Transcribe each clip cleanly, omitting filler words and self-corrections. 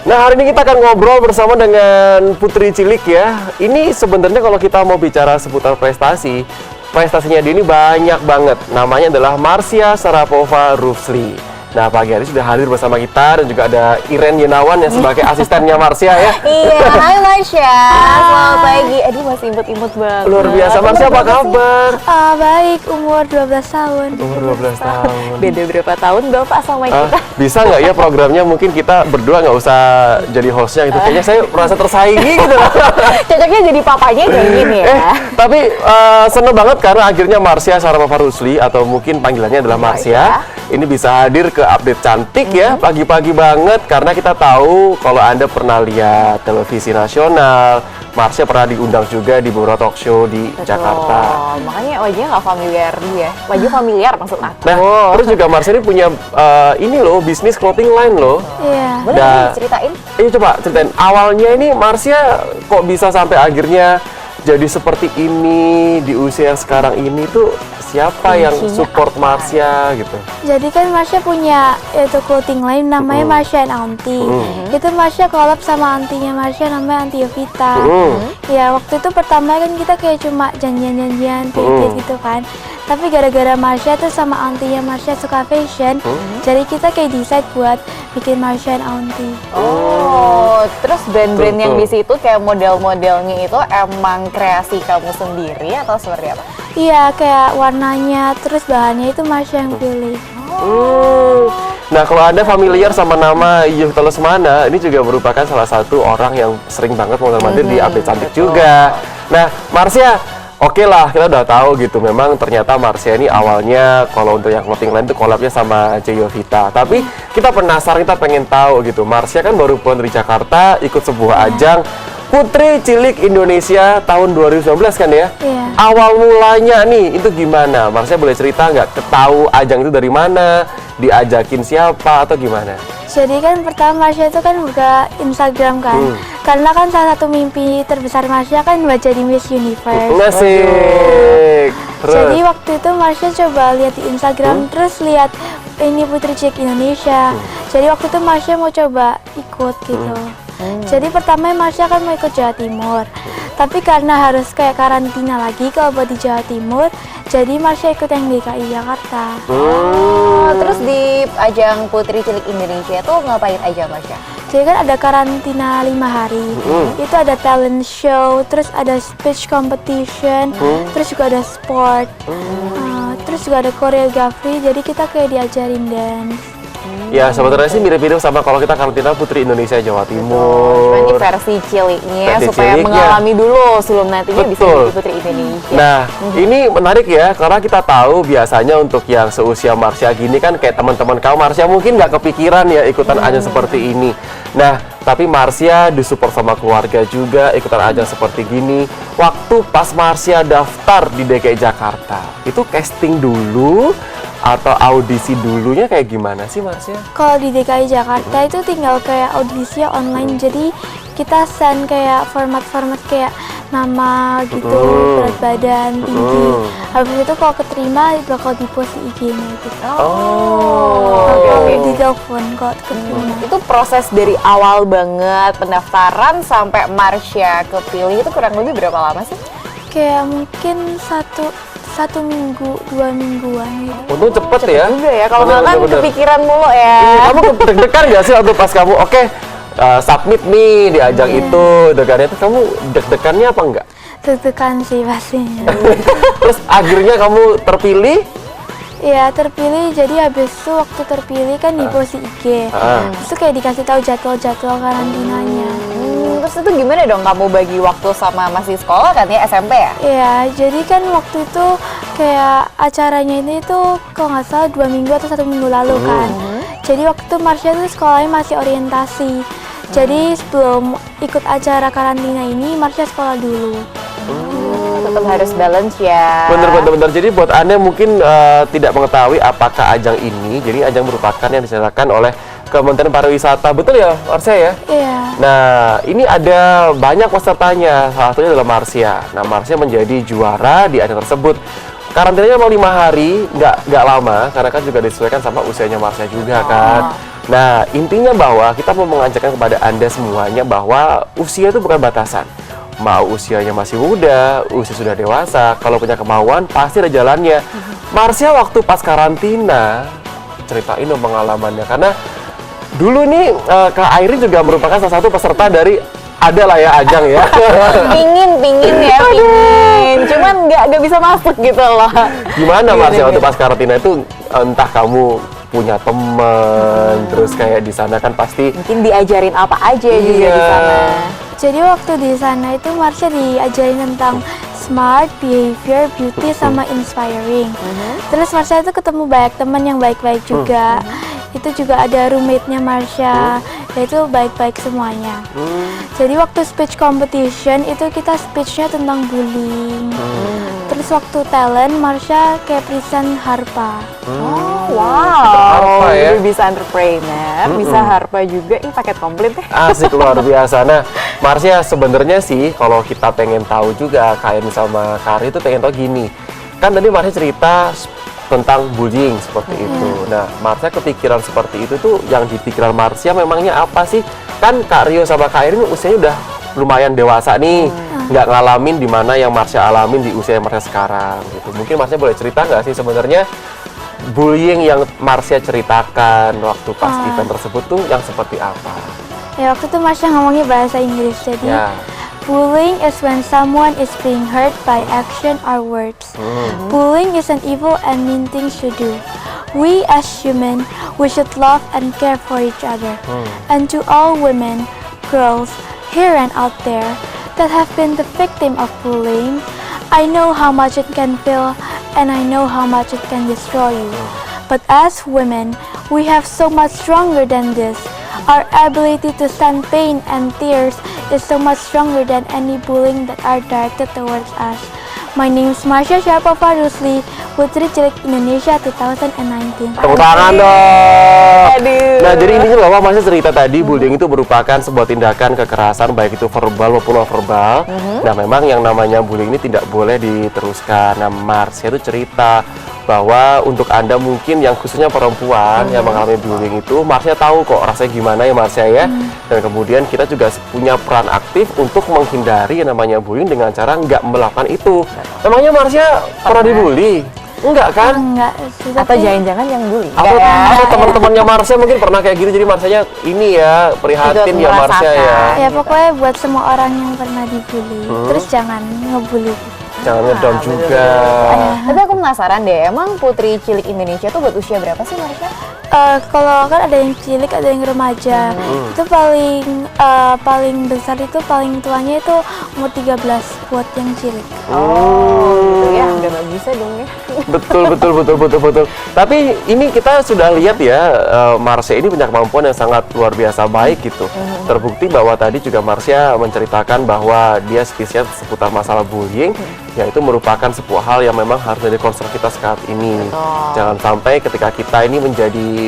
Nah, hari ini kita akan ngobrol bersama dengan Putri Cilik ya. Ini sebenarnya kalau kita mau bicara seputar prestasinya dia ini banyak banget. Namanya adalah Marsya Sharapova Rusli. Nah, pagi hari sudah hadir bersama kita dan juga ada Iren Yunawan yang sebagai asistennya Marsya ya. Iya, hai Marsya. Selamat pagi. Aduh, masih imut-imut banget. Luar biasa. Marsya, apa kabar? Baik, umur 12 tahun. Umur 12 tahun. Beda berapa tahun Bapak sama kita? Bisa nggak ya programnya mungkin kita berdua nggak usah jadi hostnya gitu. Kayaknya saya merasa tersaingi gitu. Cocoknya jadi papanya kayak gini ya. Tapi seneng banget karena akhirnya Marsya Sharapova Rusli atau mungkin panggilannya adalah Marsya. Ini bisa hadir ke update cantik ya pagi-pagi banget karena kita tahu kalau Anda pernah lihat televisi nasional, Marsya pernah diundang juga di beberapa talk show di Jakarta. Makanya wajahnya nggak familiar dia. Wajah familiar maksud aku. Nah, terus juga Marsya ini punya ini loh, bisnis clothing line loh. Iya. Boleh diceritain? Iya, coba ceritain. Awalnya ini Marsya kok bisa sampai akhirnya jadi seperti ini di usia yang sekarang ini tuh siapa yang support Marsya gitu? Jadi kan Marsya punya itu clothing line namanya Marsya and Aunty. Itu Marsya collab sama auntinya Marsya namanya Aunty Yovita. Ya waktu itu pertama kan kita kayak cuma janjian-janjian gitu kan. Tapi gara-gara Marsya tuh sama auntinya Marsya suka fashion, jadi kita kayak decide buat bikin Marsya and Aunty. Oh, terus brand-brand yang di situ kayak model-modelnya itu emang kreasi kamu sendiri atau seperti apa? Iya, kayak warnanya, terus bahannya itu Marsya yang pilih. Nah, kalau Anda familiar sama nama Yovita Lesmana, ini juga merupakan salah satu orang yang sering banget mondar-mandir di update cantik juga. Nah, Marsya, oke lah, kita udah tahu gitu. Memang ternyata Marsya ini awalnya kalau untuk yang clothing line itu collabnya sama Yovita. Tapi kita penasaran, kita pengen tahu gitu. Marsya kan baru pulang dari Jakarta, ikut sebuah ajang Putri Cilik Indonesia tahun 2019 kan ya? Iya. Awal mulanya nih, itu gimana? Marsya boleh cerita nggak? Ketahu ajang itu dari mana? Diajakin siapa atau gimana? Jadi kan pertama Marsya itu kan buka Instagram kan. Karena kan salah satu mimpi terbesar Marsya kan buat jadi Miss Universe. Asik. Terus? Jadi waktu itu Marsya coba lihat di Instagram, terus lihat ini Putri Cilik Indonesia. Jadi waktu itu Marsya mau coba ikut gitu. Jadi pertama Marsya kan mau ikut Jawa Timur. Tapi karena harus kayak karantina lagi kalau buat di Jawa Timur, jadi Marsya ikut yang DKI Jakarta. Terus di ajang Putri Cilik Indonesia tuh ngapain aja Marsya? Jadi kan ada karantina 5 hari. Itu ada talent show, terus ada speech competition, terus juga ada sport, terus juga ada koreografi. Jadi kita kayak diajarin dance. Ya, sebenarnya sih mirip-mirip sama kalau kita karantina Putri Indonesia Jawa Timur. Cuman di versi ciliknya Versi supaya ciliknya. mengalami dulu sebelum nantinya bisa Betul. jadi Putri Indonesia. Nah, ini menarik ya, karena kita tahu biasanya untuk yang seusia Marsya gini kan kayak teman-teman kamu Marsya mungkin nggak kepikiran ya ikutan ajang seperti ini. Nah, tapi Marsya disupport sama keluarga juga ikutan ajang seperti gini. Waktu pas Marsya daftar di DKI Jakarta, itu casting dulu atau audisi dulunya kayak gimana sih Marsya? Kalau di DKI Jakarta itu tinggal kayak audisi online. Jadi kita send kayak format-format kayak nama gitu, berat badan, tinggi. Habis itu kalau keterima bakal di-post di IG-nya gitu. Atau di telepon kalau keterima. Itu proses dari awal banget pendaftaran sampai Marsya kepilih itu kurang lebih berapa lama sih? Kayak mungkin satu minggu, 2 mingguan gitu. Untung cepet ya. Juga ya, kalau nggak kan Bener-bener. kepikiran mulu ya. Kamu deg-degan nggak sih waktu pas kamu submit nih di ajang itu, deg-degannya itu kamu deg-degannya apa enggak? Deg-degan sih pastinya. Terus akhirnya kamu terpilih? Iya terpilih, jadi habis itu waktu terpilih kan di post IG. Terus tuh kayak dikasih tahu jadwal-jadwal karantinanya. Terus itu gimana dong kamu bagi waktu sama masih sekolah kan ya, SMP ya? Iya, jadi kan waktu itu kayak acaranya ini tuh kalau nggak salah 2 minggu atau 1 minggu lalu kan. Jadi waktu itu Marsya tuh sekolahnya masih orientasi. Jadi sebelum ikut acara karantina ini Marsya sekolah dulu. Tetap harus balance ya. Bener. Jadi buat Anda mungkin tidak mengetahui apakah ajang ini, jadi ajang merupakan yang diselenggarakan oleh Kementerian Pariwisata, betul ya Marsya ya? Iya. Nah, ini ada banyak pesertanya, salah satunya adalah Marsya. Nah, Marsya menjadi juara di ajang tersebut. Karantinanya mau 5 hari, nggak lama, karena kan juga disesuaikan sama usianya Marsya juga kan. Nah, intinya bahwa kita mau mengajarkan kepada Anda semuanya bahwa usia itu bukan batasan. Mau usianya masih muda, usia sudah dewasa, kalau punya kemauan pasti ada jalannya. Marsha waktu pas karantina, ceritain dong pengalamannya. Karena dulu nih Kak Airin juga merupakan salah satu peserta dari ada lah ya ajang ya. pingin. Cuman nggak bisa masuk gitu loh. Gimana Marsha Gini. waktu pas karantina itu entah kamu punya teman, terus kayak di sana kan pasti Mungkin diajarin apa aja juga di sana. Jadi waktu di sana itu Marsha diajarin tentang smart, behavior, beauty, sama inspiring. Terus Marsha itu ketemu banyak teman yang baik-baik juga. Itu juga ada roommate-nya Marsha, yaitu baik-baik semuanya. Jadi waktu speech competition itu kita speech-nya tentang bullying. Terus waktu talent Marsha kayak present harpa. Oh, Harpa wow. ya? Jadi bisa entrepreneur, bisa harpa juga. Ini paket komplit ya. asik luar biasa. Nah, Marsha sebenarnya sih kalau kita pengen tahu juga kayak sama Kari itu pengen tahu gini. Kan tadi Marsha cerita tentang bullying seperti itu. Nah, Marsha kepikiran seperti itu tuh yang di pikiran Marsha memangnya apa sih? Kan Kak Rio sama Kak Airin usianya udah lumayan dewasa nih. Nggak ngalamin di mana yang Marsha alamin di usia Marsha sekarang gitu. Mungkin Marsha boleh cerita nggak sih sebenarnya bullying yang Marsha ceritakan waktu pas event tersebut tuh yang seperti apa? Ya waktu itu Marsha ngomongnya bahasa Inggris, jadi Ya. bullying is when someone is being hurt by action or words. Bullying is an evil and mean thing to do. We as human, we should love and care for each other. And to all women, girls, here and out there that have been the victim of bullying, I know how much it can feel and I know how much it can destroy you. But as women, we have so much stronger than this. Our ability to stand pain and tears is so much stronger than any bullying that are directed towards us. My name is Marsha Sharpova Rusli, Putri Cilik Indonesia 2019. Tepuk tangan dong. Aduh. Nah, jadi intinya bahwa Marsha cerita tadi bullying itu merupakan sebuah tindakan kekerasan baik itu verbal maupun non verbal. Nah, memang yang namanya bullying ini tidak boleh diteruskan. Nah, Marsha itu cerita bahwa untuk Anda mungkin yang khususnya perempuan yang mengalami bullying itu, Marsha tahu kok rasanya gimana ya Marsha ya. Dan kemudian kita juga punya peran aktif untuk menghindari yang namanya bullying dengan cara nggak melakukan itu. Emangnya Marsha pernah dibully? Enggak kan? Enggak sih, Atau tapi jangan-jangan yang bully. Atau, Enggak ya? atau teman-temannya Marsha mungkin pernah kayak gitu, jadi Marshanya ini ya prihatin Ikut ya Marsha ya. merasakan. ya pokoknya buat semua orang yang pernah dibully, terus jangan ngebully. Jangan ngedown betul, juga. Tapi aku penasaran deh, emang Putri Cilik Indonesia tuh buat usia berapa sih Marsha? Kalau kan ada yang cilik, ada yang remaja. Itu paling besar itu paling tuanya itu umur 13 buat yang cilik. Oh, gitu ya, udah nggak bisa dong ya. Betul. Tapi ini kita sudah lihat ya, Marsha ini punya kemampuan yang sangat luar biasa baik gitu. Terbukti bahwa tadi juga Marsha menceritakan bahwa dia spesial seputar masalah bullying, yaitu merupakan sebuah hal yang memang harus jadi concern kita saat ini. Betul. Jangan sampai ketika kita ini menjadi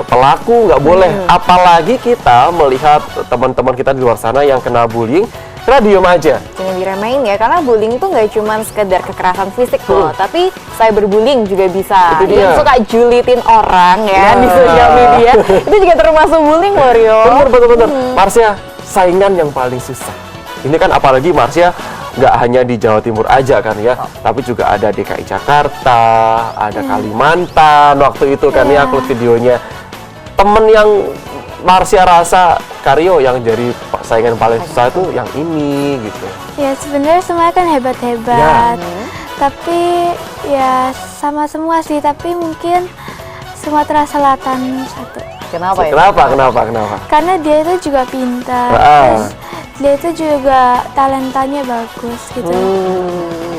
pelaku nggak boleh, apalagi kita melihat teman-teman kita di luar sana yang kena bullying, kita diem aja. Jangan diremehin ya, karena bullying itu nggak cuma sekedar kekerasan fisik loh, tapi cyberbullying juga bisa. Itu dia. Yang suka julitin orang ya di sosial media, itu juga termasuk bullying loh, Rio. Bener. Marsha, saingan yang paling susah. Ini kan apalagi Marsha nggak hanya di Jawa Timur aja kan ya, tapi juga ada DKI Jakarta, ada Kalimantan waktu itu kan ya, aku lihat videonya. Temen yang Marsha rasa Karyo yang jadi saingan paling susah itu yang ini gitu. Ya sebenarnya semuanya kan hebat-hebat, tapi ya sama semua sih, tapi mungkin Sumatera Selatan satu. Kenapa ya? Kenapa? Karena dia itu juga pintar, terus dia itu juga talentanya bagus gitu.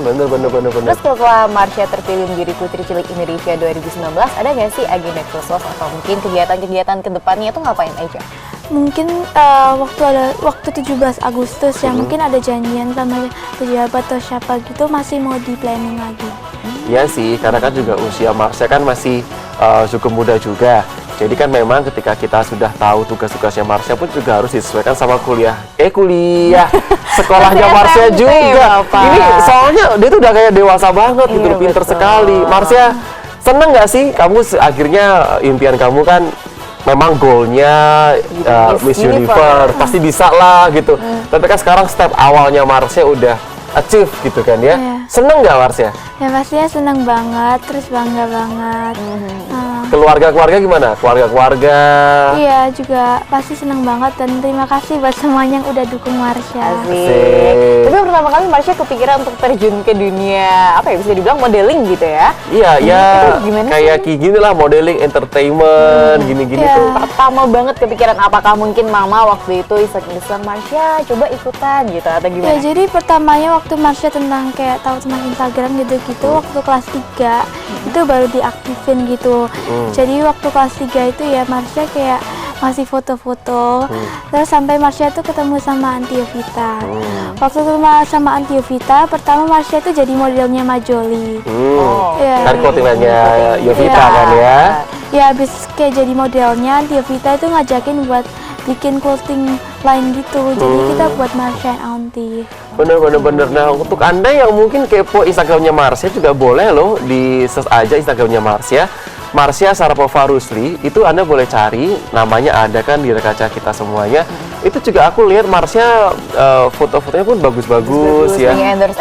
Bener. Terus setelah Marsha terpilih menjadi Putri Cilik Indonesia 2019, ada nggak sih agenda khusus atau mungkin kegiatan-kegiatan ke depannya itu ngapain aja? Mungkin waktu 17 Agustus ya, mungkin ada janjian sama pejabat atau siapa gitu, masih mau di planning lagi. Iya sih, karena kan juga usia Marsha kan masih cukup muda juga. Jadi kan memang ketika kita sudah tahu tugas-tugasnya Marsha pun juga harus disesuaikan sama kuliah sekolahnya Marsha SMP, juga. Bapak. Ini soalnya dia tuh udah kayak dewasa banget gitu, pinter betul. sekali. Marsha, seneng nggak sih kamu akhirnya impian kamu kan memang goalnya Miss Universe, pasti bisa lah gitu. Tapi kan sekarang step awalnya Marsha udah achieve gitu kan ya. Iya. Seneng nggak Marsha? Ya pastinya seneng banget, terus bangga banget. Keluarga-keluarga gimana? Keluarga-keluarga? Iya juga pasti seneng banget dan terima kasih buat semuanya yang udah dukung Marsha. Asik. Tapi pertama kali Marsha kepikiran untuk terjun ke dunia apa ya, bisa dibilang modeling gitu ya? Iya, ya itu gimana kayak gini lah, modeling, entertainment, gini-gini Iya. tuh. Pertama banget kepikiran, apakah mungkin mama waktu itu iseng-iseng Marsha coba ikutan gitu atau Ya gimana? jadi pertamanya waktu Marsha tentang kayak tahu tentang Instagram gitu-gitu waktu kelas 3 itu baru diaktifin gitu. Jadi waktu kelas 3 itu ya Marsha kayak masih foto-foto. Terus sampai Marsha tuh ketemu sama Aunty Yovita. Waktu ketemu sama Aunty Yovita, pertama Marsha tuh jadi modelnya Majoli. Iya. Kan clothing-nya Yovita Iya. kan ya. Ya habis kayak jadi modelnya Aunty Yovita itu ngajakin buat bikin clothing line gitu. Jadi kita buat Marsha and Aunty. Bener. Nah, untuk Anda yang mungkin kepo Instagramnya Marsha juga boleh loh, di search aja Instagramnya Marsha. Marsha Sharapova Rusli, itu Anda boleh cari, namanya ada kan di kaca kita semuanya. Itu juga aku lihat Marsha foto-fotonya pun bagus-bagus ya. Endorse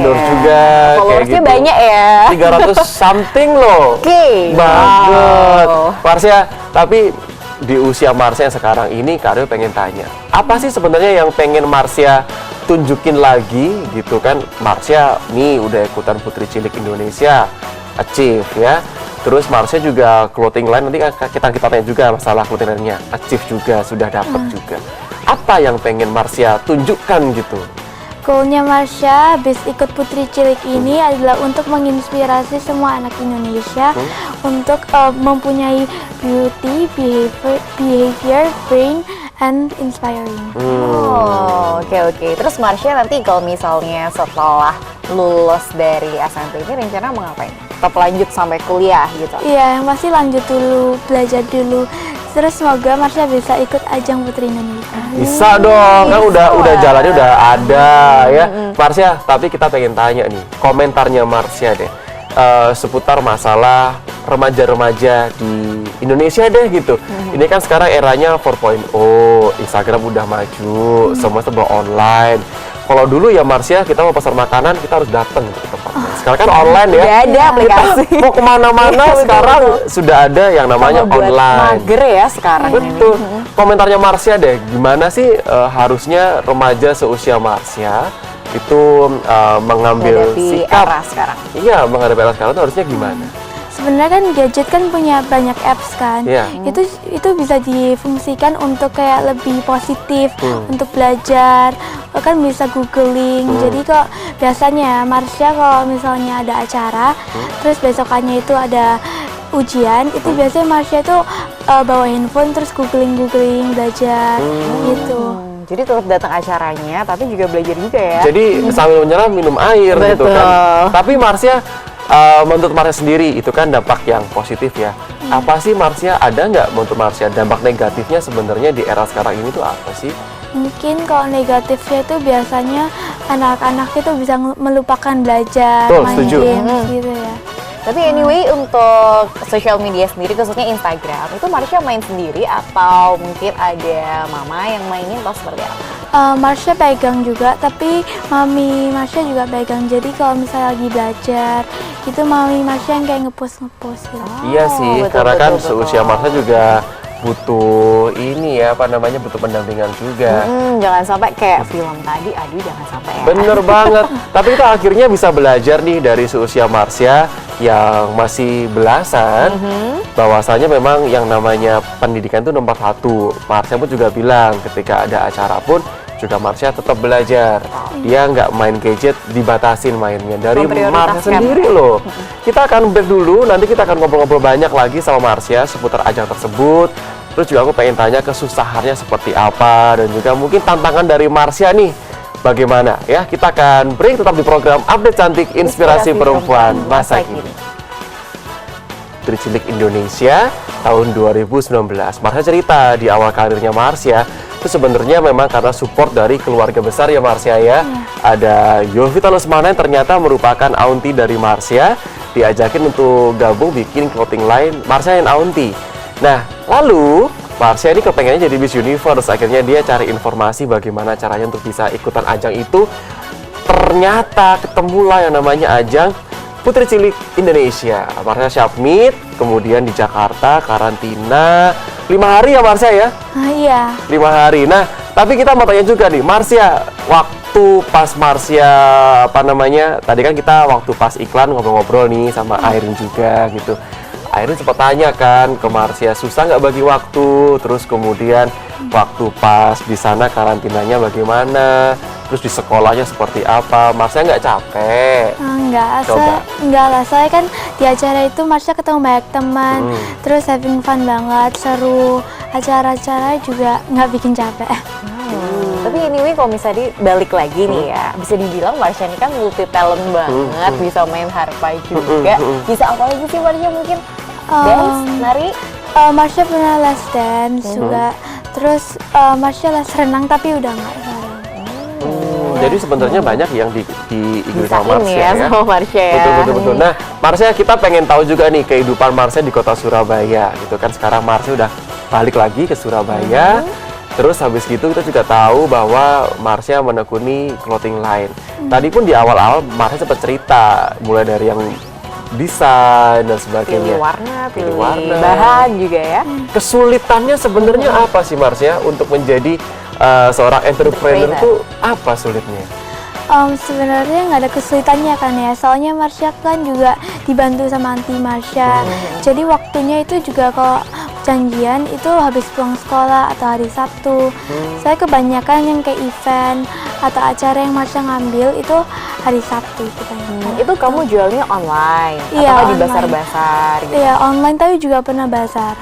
juga. Followersnya banyak ya. 300 something loh. Oke. Banget. Wow. Marsha, tapi di usia Marsha yang sekarang ini, Kak Aryo pengen tanya, apa sih sebenarnya yang pengen Marsha tunjukin lagi gitu kan? Marsha nih udah ikutan Putri Cilik Indonesia, achieve ya. Terus Marsha juga clothing line, nanti kita tanya juga masalah clothing line-nya, achieve juga, sudah dapat juga. Apa yang pengen Marsha tunjukkan gitu? Goalnya Marsha habis ikut Putri Cilik ini adalah untuk menginspirasi semua anak Indonesia untuk mempunyai beauty, behavior, brain, and inspiring. Oh, oke. Terus Marsha nanti kalau misalnya setelah lulus dari SMP ini rencana mau ngapain? Tetap lanjut sampai kuliah gitu? Iya, yang pasti lanjut dulu, belajar dulu. Terus semoga Marsha bisa ikut ajang Putri Indonesia. Bisa dong, kan bisa. udah jalannya udah ada ya. Marsha, tapi kita pengen tanya nih, komentarnya Marsha deh. Seputar masalah remaja-remaja di Indonesia deh gitu. Ini kan sekarang eranya 4.0, Instagram udah maju, semua serba online. Kalau dulu ya Marsha, kita mau pesan makanan, kita harus datang ke tempatnya. Sekarang kan online ya. Udah ada aplikasi. Kita mau kemana-mana sekarang sudah ada yang namanya Sama buat online. mager ya sekarang ini. Betul. Komentarnya Marsha deh, gimana sih harusnya remaja seusia Marsha itu mengambil Menghadapi sikap? era sekarang. Iya, menghadapi era sekarang itu harusnya gimana? Sebenarnya kan gadget kan punya banyak apps kan. Iya. Itu bisa difungsikan untuk kayak lebih positif, untuk belajar, kan bisa googling. Jadi kok biasanya Marsha kalau misalnya ada acara, terus besokannya itu ada ujian, itu biasanya Marsha itu bawa handphone terus googling belajar gitu. Jadi tetap datang acaranya, tapi juga belajar juga ya. Jadi sambil menyelam minum air gitu Betul. kan. Tapi Marsha, menurut Marsha sendiri itu kan dampak yang positif ya. Apa sih Marsha, ada nggak menurut Marsha dampak negatifnya sebenarnya di era sekarang ini tuh apa sih? Mungkin kalau negatifnya itu biasanya anak-anak itu bisa melupakan belajar, Betul, main setuju. games gitu ya. Tapi anyway, untuk social media sendiri, khususnya Instagram, itu Marsha main sendiri atau mungkin ada mama yang mainin atau seperti apa? Marsha pegang juga, tapi mami Marsha juga pegang. Jadi kalau misalnya lagi belajar, gitu mami Marsha yang kayak ngepost gitu. Iya sih, betul, karena kan betul. seusia Marsha juga butuh ini ya, apa namanya, butuh pendampingan juga. Jangan sampai kayak film tadi, aduh jangan sampai ya. Bener banget. Tapi kita akhirnya bisa belajar nih dari seusia Marsha yang masih belasan, bahwasanya memang yang namanya pendidikan itu nomor 1. Marsha pun juga bilang ketika ada acara pun juga Marsha tetap belajar. Dia nggak main gadget, dibatasin mainnya. Dari Marsha Memprioritaskan. sendiri loh. Kita akan break dulu, nanti kita akan ngobrol-ngobrol banyak lagi sama Marsha seputar ajang tersebut. Terus juga aku pengen tanya kesusahannya seperti apa, dan juga mungkin tantangan dari Marsha nih bagaimana ya. Kita akan break, tetap di program Update Cantik Inspirasi Perempuan Masa Kini. Putri Cilik Indonesia tahun 2019. Marsha cerita di awal karirnya Marsha itu sebenarnya memang karena support dari keluarga besar ya Marsha ya. Ada Yovita Lesmana yang ternyata merupakan aunty dari Marsha, diajakin untuk gabung bikin clothing line Marsha and Aunty. Nah, lalu Marsha ini kepengennya jadi Miss Universe. Akhirnya dia cari informasi bagaimana caranya untuk bisa ikutan ajang itu. Ternyata ketemulah yang namanya ajang Putri Cilik Indonesia. Marsha submit, kemudian di Jakarta karantina 5 hari ya Marsha ya? Iya. 5 hari. Nah, tapi kita mau tanya juga nih, Marsha, waktu pas Marsha tadi kan kita waktu pas iklan ngobrol-ngobrol nih sama Airin juga gitu. Airin sempat tanya kan ke Marsha, susah nggak bagi waktu, terus kemudian waktu pas di sana karantinanya bagaimana, terus di sekolahnya seperti apa, Marsha nggak capek? Enggak lah, soalnya kan di acara itu Marsha ketemu banyak teman, terus having fun banget, seru, acara-acara juga nggak bikin capek. Tapi anyway kalau misalnya balik lagi nih ya, bisa dibilang Marsha ini kan multi talent banget, bisa main harpa juga. Bisa apa lagi sih Marsha mungkin? Dance, nari? Marsha pernah les dance juga, terus Marsha les renang tapi udah nggak sekarang. Jadi sebenarnya banyak yang diikuti sama Marsha ya, sama Marsha ya. Betul. Nah, Marsha kita pengen tahu juga nih kehidupan Marsha di kota Surabaya gitu kan. Sekarang Marsha udah balik lagi ke Surabaya. Terus habis gitu kita juga tahu bahwa Marsha menekuni clothing line. Tadi pun di awal-awal Marsha sempat cerita mulai dari yang desain dan sebagainya. Pilih warna, bahan juga ya. Kesulitannya sebenarnya apa sih Marsha untuk menjadi seorang entrepreneur itu apa sulitnya? Sebenarnya nggak ada kesulitannya kan ya, soalnya Marsha kan juga dibantu sama anti Marsha. Jadi waktunya itu juga kalau janjian itu habis pulang sekolah atau hari Sabtu. Saya kebanyakan yang kayak event atau acara yang Marsha ngambil itu hari Sabtu kebanyakan. Itu kamu jualnya online? Iya, atau di online. basar-basar gitu? Iya, online tapi juga pernah bazar.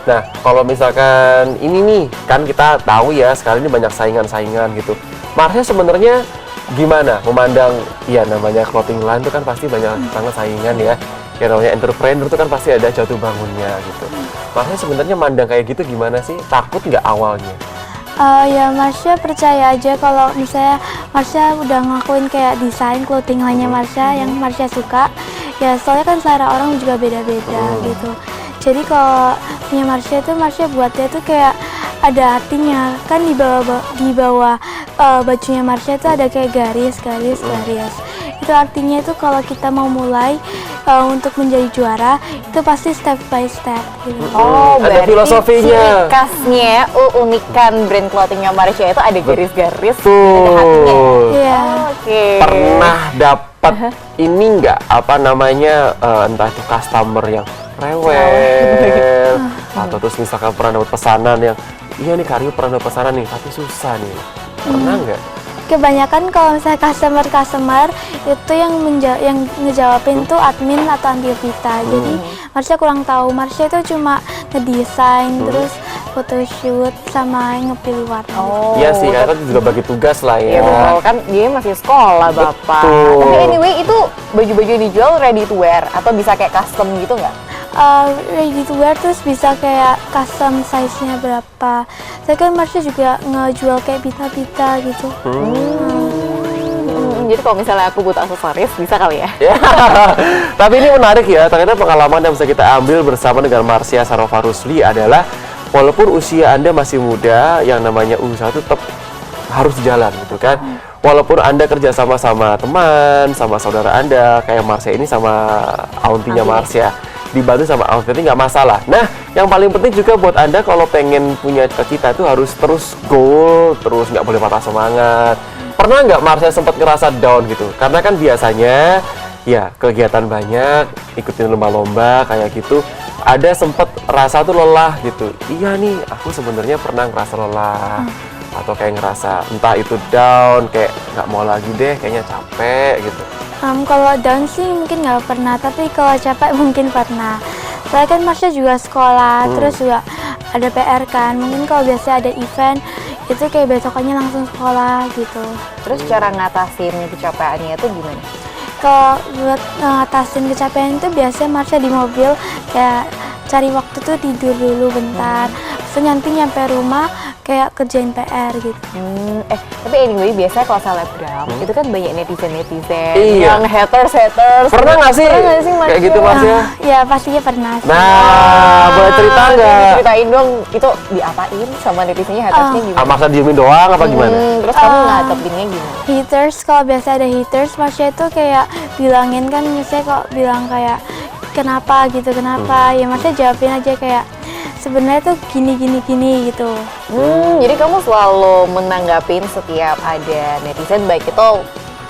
Nah, kalau misalkan ini nih, kan kita tahu ya sekarang ini banyak saingan-saingan gitu. Marsha sebenarnya gimana memandang, ya namanya clothing line itu kan pasti banyak banget saingan ya. Ya namanya entrepreneur itu kan pasti ada jatuh bangunnya gitu. Marsha sebenarnya mandang kayak gitu gimana sih? Takut nggak awalnya? Ya Marsha percaya aja kalau misalnya Marsha udah ngelakuin kayak desain clothing line-nya Marsha yang Marsha suka. Ya soalnya kan selera orang juga beda-beda gitu. Jadi kalau punya Marsha itu Marsha buatnya tuh kayak ada artinya. Kan di bawah bajunya Marsha itu ada kayak garis. Itu artinya itu kalau kita mau mulai untuk menjadi juara itu pasti step by step gitu. Oh, ada berarti filosofinya. ciri khasnya, unikan brand clothingnya Marsha itu ada garis-garis, ada Betul. hatinya. Iya. Oke. Pernah dapat ini nggak apa namanya entah itu customer yang rewel atau terus misalkan pernah dapat pesanan yang iya nih Karyo pernah dapat pesanan nih tapi susah nih, pernah nggak? Kebanyakan kalau misalnya customer itu yang ngejawabin tuh admin atau Antia Vita. Jadi Marsha kurang tahu. Marsha itu cuma ngedesain terus photoshoot sama ngepilih warna. Iya sih, karena kan juga bagi tugas lah ya. Iya betul, kan dia masih sekolah Bapak. Betul. Tapi anyway itu baju-baju yang dijual ready to wear atau bisa kayak custom gitu nggak? Ready to wear terus bisa kayak custom size-nya berapa. Saya kan Marsha juga ngejual kayak pita-pita gitu. Jadi kalau misalnya aku butuh aksesoris bisa kali ya? Ya. Tapi ini menarik ya, ternyata pengalaman yang bisa kita ambil bersama dengan Marsha Sarofa Rusli adalah walaupun usia Anda masih muda, yang namanya usaha itu tetap harus jalan gitu kan. Walaupun Anda kerja sama teman, sama saudara Anda, kayak Marsha ini sama auntinya Marsha, dibantu sama auntie nggak masalah. Nah, yang paling penting juga buat Anda kalau pengen punya cita-cita itu harus terus goal, terus nggak boleh patah semangat. Pernah nggak Marsha sempat ngerasa down gitu? Karena kan biasanya ya kegiatan banyak, ikutin lomba-lomba kayak gitu, ada sempat rasa tuh lelah gitu. Iya nih, aku sebenarnya pernah ngerasa lelah atau kayak ngerasa entah itu down, kayak nggak mau lagi deh, kayaknya capek gitu. Kalau down sih mungkin nggak pernah, tapi kalau capek mungkin pernah. Soalnya kan Marsha juga sekolah, terus juga ada PR kan. Mungkin kalau biasa ada event, itu kayak besokannya langsung sekolah gitu. Terus cara ngatasin kecapeannya itu gimana? Kalau buat ngatasin kecapean itu biasanya Marsha di mobil kayak cari waktu tuh tidur dulu bentar. Terus nanti nyampe rumah kayak kerjain PR gitu. Tapi anyway, biasanya kalau selebgram itu kan banyak netizen Iya. yang haters. Pernah nggak sih? Pernah nggak sih, Kayak gitu Marsya? Ya pastinya pernah sih. Nah, boleh cerita nggak? Ceritain dong, itu diapain sama netizennya, hatersnya gimana? Marsya diemin doang apa gimana? Terus kamu ngadepinnya gimana? Haters, kalau biasa ada haters, Marsha itu kayak bilangin kan, misalnya kok bilang kayak kenapa gitu, kenapa, ya Marsha jawabin aja kayak sebenarnya tuh gini gitu. Jadi kamu selalu menanggapin setiap ada netizen, baik itu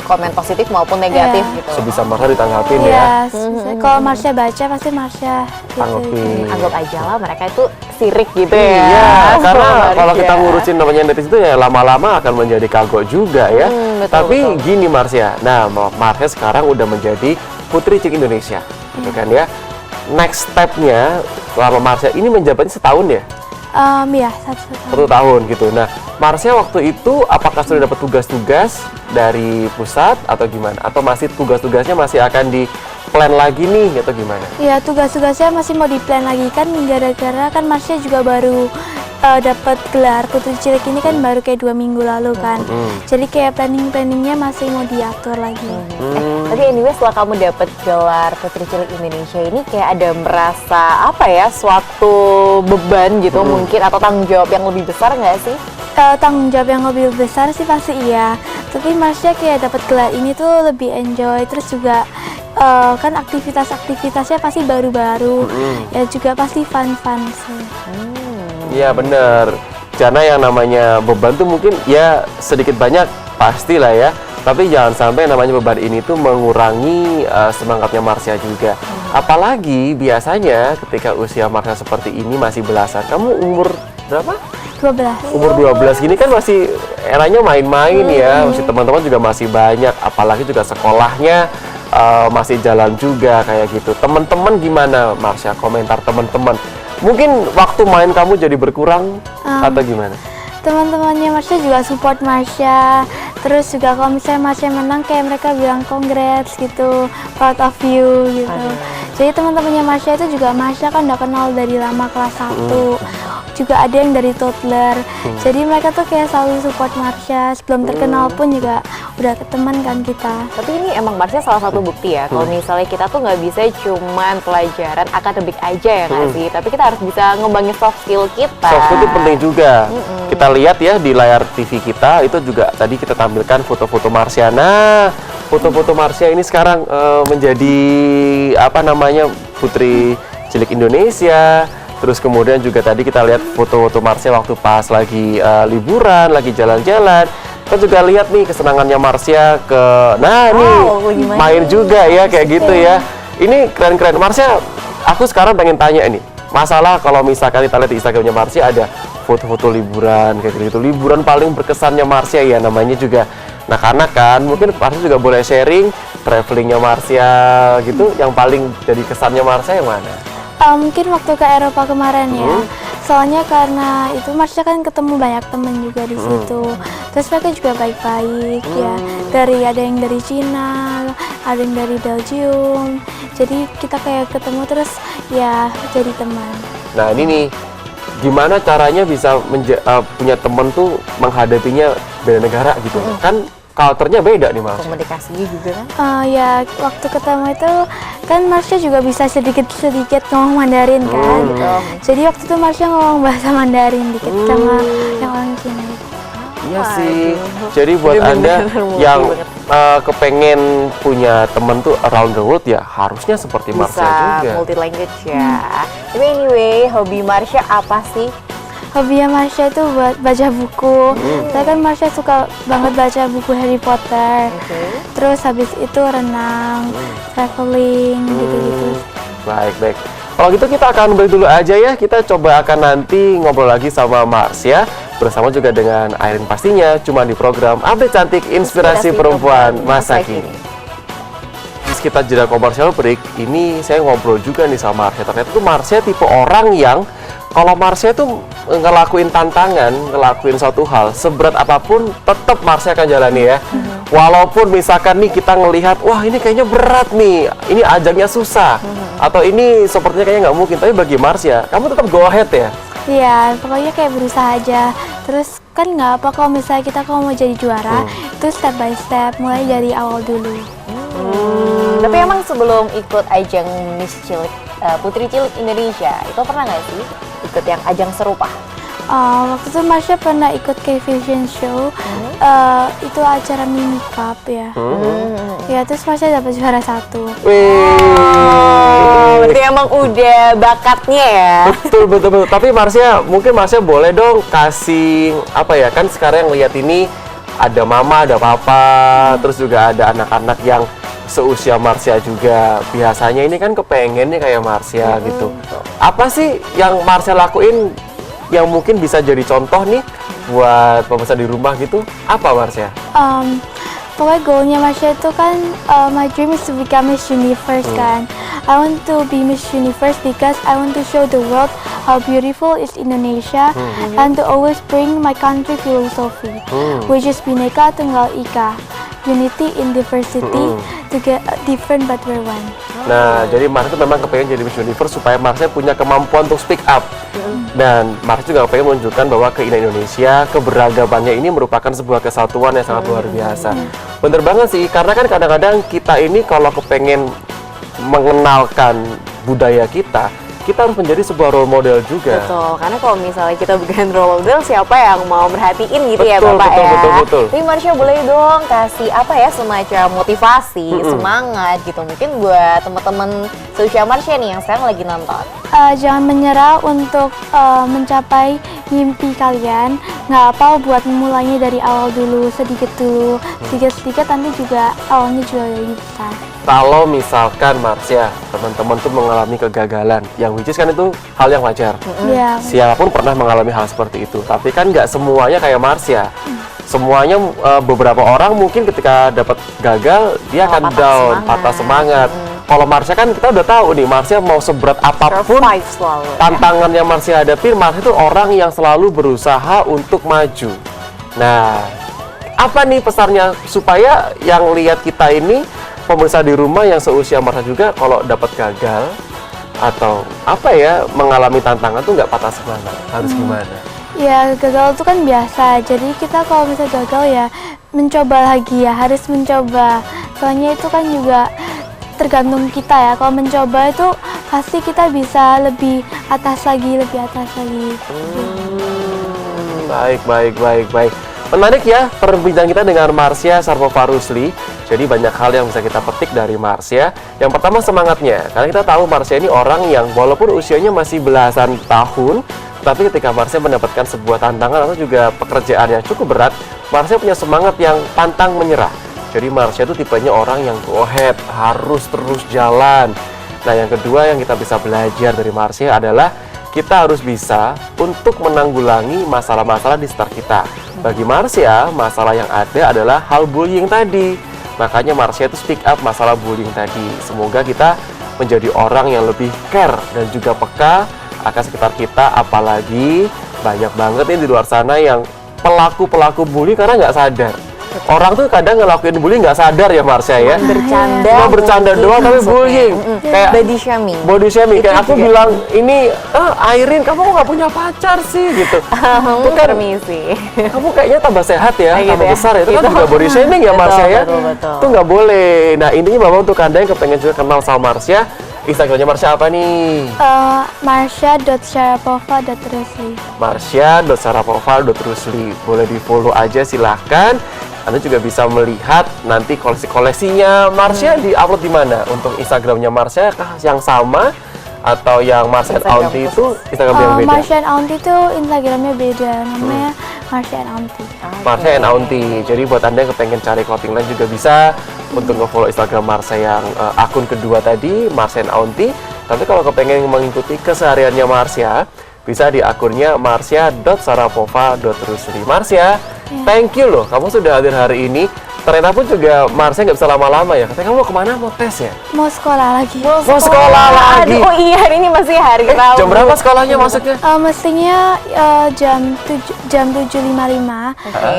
komen positif maupun negatif Iya. gitu. Sebisa Marsya ditanggapin ya. Iya, kalau Marsha baca pasti Marsha gitu. Tanggapin. Anggap aja lah mereka itu sirik gitu ya. Iya, karena Sama kalau kita Marsha. ngurusin namanya netizen itu ya lama-lama akan menjadi kagok juga ya. Betul, Tapi betul. gini Marsya, nah Marsya sekarang udah menjadi Putri Cilik Indonesia, gitu kan ya. Next step-nya selama Marsya ini menjabatnya setahun ya? Ya, satu 1 tahun gitu. Nah, Marsya waktu itu apakah sudah dapat tugas-tugas dari pusat atau gimana? Atau masih tugas-tugasnya masih akan di plan lagi nih atau gimana? Ya, tugas-tugasnya masih mau di-plan lagi kan, gara-gara kan Marsha juga baru dapat gelar Putri Cilik ini kan baru kayak 2 minggu lalu kan. Jadi kayak planningnya masih mau diatur lagi. Tapi anyway, setelah kamu dapat gelar Putri Cilik Indonesia ini kayak ada merasa apa ya, suatu beban gitu mungkin, atau tanggung jawab yang lebih besar nggak sih? Tanggung jawab yang lebih besar sih pasti iya. Tapi Marsha kayak dapat gelar ini tuh lebih enjoy, terus juga kan aktivitasnya pasti baru-baru, ya juga pasti fun sih. Iya bener, karena yang namanya beban tuh mungkin ya sedikit banyak pastilah ya. Tapi jangan sampai namanya beban ini tuh mengurangi semangatnya Marsya juga. Apalagi biasanya ketika usia Marsya seperti ini masih belasan. Kamu umur berapa? 12. Umur 12 gini kan masih eranya main-main ya. Masih teman-teman juga masih banyak. Apalagi juga sekolahnya masih jalan juga kayak gitu. Teman-teman gimana Marsya? Komentar teman-teman. Mungkin waktu main kamu jadi berkurang atau gimana? Teman-temannya Marsha juga support Marsha, terus juga kalau misalnya Marsha menang kayak mereka bilang congrats gitu, proud of you gitu. Jadi teman-temannya Marsha itu juga Marsha kan udah kenal dari lama kelas 1, juga ada yang dari toddler. Jadi mereka tuh kayak selalu support Marsha, sebelum terkenal pun juga udah teman kan kita. Tapi ini emang Marsha salah satu bukti ya, kalau misalnya kita tuh nggak bisa cuman pelajaran akademik aja ya nggak sih, tapi kita harus bisa ngembangin soft skill kita. Soft skill itu penting juga. Kita lihat ya di layar TV kita, itu juga tadi kita tampilkan foto-foto Marsha. Nah, foto-foto Marsha ini sekarang menjadi apa namanya, Putri Cilik Indonesia. Terus kemudian juga tadi kita lihat foto-foto Marsha waktu pas lagi liburan, lagi jalan-jalan. Kita juga lihat nih kesenangannya Marsha nah nih gimana main nih? juga ya kayak gitu ya. Ini keren-keren. Marsha, aku sekarang pengen tanya ini. Masalah kalau misalkan kita lihat di Instagramnya Marsha ada foto-foto liburan kayak gitu. Liburan paling berkesannya Marsha ya, namanya juga anak-anak kan. Mungkin Marsha juga boleh sharing travelingnya Marsha gitu. Yang paling jadi kesannya Marsha yang mana? Mungkin waktu ke Eropa kemarin ya, soalnya karena itu Marsha kan ketemu banyak temen juga di situ. Terus mereka juga baik-baik ya, ada yang dari Cina, ada yang dari Belgium. Jadi kita kayak ketemu terus ya jadi teman. Nah ini nih, gimana caranya bisa punya temen tuh menghadapinya beda negara gitu? Kan culture-nya beda nih Marsha. Komunikasinya juga kan. Ya waktu ketemu itu kan Marsha juga bisa sedikit-sedikit ngomong Mandarin kan. Jadi waktu itu Marsha ngomong bahasa Mandarin dikit sama yang orang Cina itu. Iya sih. Jadi buat Anda yang kepengen punya temen tuh around the world ya harusnya seperti Marsha Bisa juga. multi language ya. Tapi anyway, hobi Marsha apa sih? Hobinya Marsha itu buat baca buku. Saya kan Marsha suka banget baca buku Harry Potter. Terus habis itu renang, traveling, gitu-gitu. Baik. Kalau gitu kita akan break dulu aja ya. Kita coba akan nanti ngobrol lagi sama Marsha bersama juga dengan Airin pastinya cuma di program Update Cantik Inspirasi Perempuan Masa Kini. Kita jeda komersial break, ini saya ngobrol juga nih sama Marsha. Ternyata tuh Marsha tipe orang yang kalau Marsha tuh ngelakuin tantangan, ngelakuin suatu hal, seberat apapun tetap Marsha akan jalani ya. Walaupun misalkan nih kita ngelihat, wah ini kayaknya berat nih, ini ajangnya susah, atau ini sepertinya kayaknya nggak mungkin. Tapi bagi Marsha, kamu tetap go ahead ya. Iya, pokoknya kayak berusaha aja. Terus kan nggak apa kalau misalnya kita kalau mau jadi juara, itu step by step, mulai dari awal dulu. Tapi emang sebelum ikut ajang Miss Cilik, Putri Cilik Indonesia, itu pernah nggak sih ikut yang ajang serupa? Waktu itu Marsha pernah ikut K-Vision Show, itu acara mini cup ya. Ya terus Marsha dapat juara 1. Berarti emang udah bakatnya ya. Betul. Tapi Marsha, mungkin Marsha boleh dong kasih apa ya, kan sekarang yang lihat ini ada mama, ada papa, terus juga ada anak-anak yang seusia Marsha juga. Biasanya ini kan kepengennya kayak Marsha gitu. Apa sih yang Marsha lakuin yang mungkin bisa jadi contoh nih buat pemirsa di rumah gitu? Apa Marsha? Pokoknya goalnya Marsha itu kan, my dream is to become Miss Universe kan. I want to be Miss Universe because I want to show the world how beautiful is Indonesia and to always bring my country philosophy, which is Bhinneka Tunggal Ika, unity in diversity, to get different but we're one. Nah, jadi Marsha itu memang kepengen jadi Miss Universe supaya Marsha punya kemampuan untuk speak up. Dan Marsha juga pengen menunjukkan bahwa keindahan Indonesia, keberagamannya ini merupakan sebuah kesatuan yang sangat luar biasa. Bener banget sih, karena kan kadang-kadang kita ini kalau kepengen mengenalkan budaya kita harus menjadi sebuah role model juga. Betul, karena kalau misalnya kita bukan role model, siapa yang mau merhatiin gitu ya Betul, Bapak betul, ya? betul. Tapi Marsha boleh dong kasih apa ya, semacam motivasi, semangat gitu. Mungkin buat teman-teman seusia Marsha nih yang sekarang lagi nonton. Jangan menyerah untuk mencapai mimpi kalian. Nggak apa buat memulainya dari awal dulu, sedikit nanti juga awalnya juga lebih besar. Kalau misalkan Marsha, teman-teman tuh mengalami kegagalan, yang which is kan itu hal yang wajar. Iya. Siapapun pernah mengalami hal seperti itu, tapi kan nggak semuanya kayak Marsha. Semuanya beberapa orang mungkin ketika dapat gagal dia akan down, patah semangat. Kalau Marsha kan kita udah tahu nih, Marsha mau seberat apapun Survive selalu. tantangan yang Marsha hadapi, Marsha itu orang yang selalu berusaha untuk maju. Nah, apa nih pesannya supaya yang lihat kita ini, pemirsa di rumah yang seusia Marsha juga, kalau dapat gagal atau apa ya, mengalami tantangan tuh nggak patah semangat, harus gimana? Ya gagal itu kan biasa, jadi kita kalau misalnya gagal ya mencoba lagi ya, harus mencoba. Soalnya itu kan juga tergantung kita ya, kalau mencoba itu pasti kita bisa lebih atas lagi. Baik. Menarik ya perbincangan kita dengan Marsha Sharpova Rusli. Jadi banyak hal yang bisa kita petik dari Marsha. Yang pertama semangatnya, karena kita tahu Marsha ini orang yang walaupun usianya masih belasan tahun, tapi ketika Marsha mendapatkan sebuah tantangan atau juga pekerjaan yang cukup berat, Marsha punya semangat yang pantang menyerah. Jadi Marsha itu tipenya orang yang go ahead, harus terus jalan. Nah, yang kedua yang kita bisa belajar dari Marsha adalah kita harus bisa untuk menanggulangi masalah-masalah di sekitar kita. Bagi Marsha, masalah yang ada adalah hal bullying tadi. Makanya Marsha itu speak up masalah bullying tadi. Semoga kita menjadi orang yang lebih care dan juga peka akan sekitar kita. Apalagi banyak banget nih di luar sana yang pelaku-pelaku bully karena nggak sadar. Orang tuh kadang ngelakuin bullying nggak sadar ya Marsha ya. Cuma bercanda doang tapi bullying. Kayak body shaming. Kayak aku bilang ini, Airin kamu kok nggak punya pacar sih gitu. Itu kan, Permisi. kamu kayaknya tambah sehat ya, Gitu tambah ya. besar ya. Itu kan Gitu. juga body shaming ya Marsha ya. Betul. Itu nggak boleh. Nah intinya Bapak untuk Anda yang kepengen juga kenal sama Marsha, Instagramnya Marsha apa nih? Marsha.sharapova.rusli. Marsha.sharapova.rusli. Boleh di follow aja silahkan. Anda juga bisa melihat nanti koleksi-koleksinya Marsha di-upload di mana? Untuk Instagramnya Marsha kah yang sama atau yang Marsha and Aunty itu Instagram yang beda? Marsha and Aunty itu Instagramnya beda, namanya Marsha and Aunty. Marsha and Aunty. Jadi buat Anda yang kepengen cari clothing line juga bisa untuk nge-follow Instagram Marsha yang akun kedua tadi, Marsha and Aunty. Tapi kalau kepengen mengikuti kesehariannya Marsha, bisa di akunnya marsha.sharapova.rusli. Marsha, thank you loh, kamu sudah hadir hari ini. Ternyata pun juga Marsha nggak bisa lama-lama ya. Katanya kamu mau kemana? Mau tes ya? Mau sekolah lagi. Mau sekolah lagi. Oh iya, hari ini masih hari Rabu. Jam berapa sekolahnya masuknya? Mestinya jam 7.55,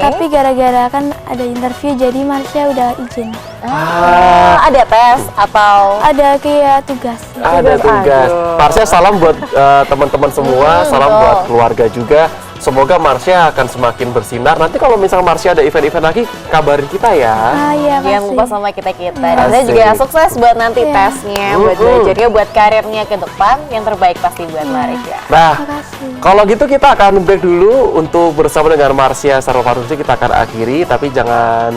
tapi gara-gara kan ada interview jadi Marsha udah izin. Ada tes atau Ada kayak tugas. Ada tugas. Marsha, salam buat teman-teman semua, salam buat keluarga juga. semoga Marsha akan semakin bersinar. Nanti kalau misalnya Marsha ada event-event lagi, kabarin kita ya. Iya, Jangan lupa pasti. sama kita-kita. Dan saya Asik. juga sukses buat nanti Iya. tesnya, buat belajarnya, buat karirnya ke depan. Yang terbaik pasti buat Marsha. Nah, Makasih. kalau gitu kita akan break dulu untuk bersama dengan Marsha Sarwafardusi. Kita akan akhiri, tapi jangan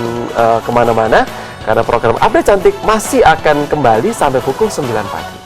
kemana-mana karena program Update Cantik masih akan kembali sampai pukul 9 pagi.